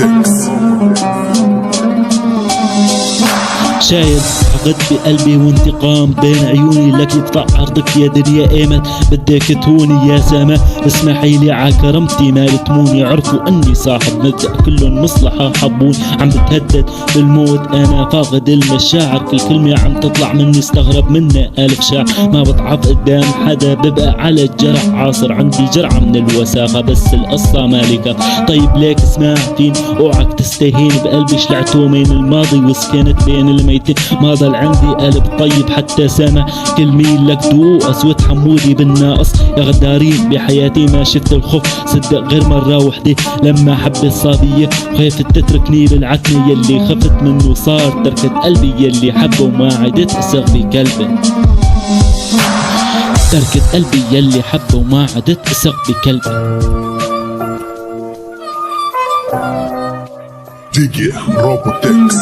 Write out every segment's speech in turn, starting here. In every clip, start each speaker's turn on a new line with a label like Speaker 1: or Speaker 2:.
Speaker 1: روبوتكس.
Speaker 2: شايل حقد بقلبي وانتقام بين عيوني لك يدفع عرضك يا دنيا ايمت بدك تهوني يا سما اسمحي لي عكرمتي ما لتموني عرفوا اني صاحب مبدأ كلهم مصلحة حبوني عم بتهدد بالموت انا فاقد المشاعر كل كلمة عم تطلع مني استغرب منها الف شاعر ما بضعف قدام حدا ببقى على الجرح عاصر عندي جرعة من الوساخة بس القصة مالكة طيب ليك اسمع فين اوعك تستهين بقلبي شلعته من الماضي وسكنت بين الميتين ما ضل عندي قلب طيب حتى سامع كل مين لك دوق اسود حمودي بالناقص يا غدارين بحياتي ما شفت الخوف صدق غير مرة وحدة لما حبيت صبية خايفت تتركني بالعتمة يلي خفت منه صار تركت قلبي يلي حبه وما عدت اسغ بقلبي تركت قلبي يلي حبه وما عدت اسغ بقلبي.
Speaker 1: ديجي روبوتكس.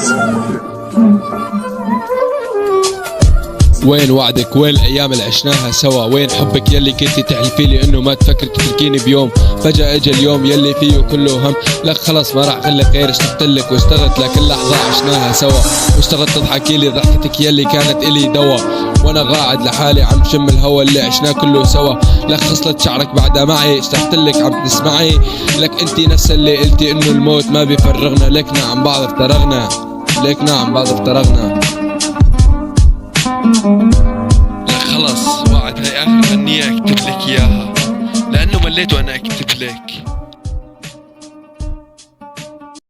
Speaker 3: وين وعدك وين الايام اللي عشناها سوا وين حبك يلي كنتي تحلفي لي انه ما تفكر تتركيني بيوم فجأة اجى اليوم يلي فيه كله هم لك خلص ما راح خليك غير اشتقت لك واشتغلت لكل لحظة عشناها سوا واشتغلت تضحكي لي ضحكتك يلي كانت الي دوا وانا قاعد لحالي عم شم الهوا اللي عشناه كله سوا لك خصلت شعرك بعدها معي اشتقت لك عم تسمعي لك انتي نفس اللي قلتي انه الموت ما بيفرغنا لكنا عن بعض افترغنا لكنا عن بعض افترغنا.
Speaker 4: لا خلص وعد هاي اخر غنية اكتب لك اياها لانه مليت وانا اكتب لك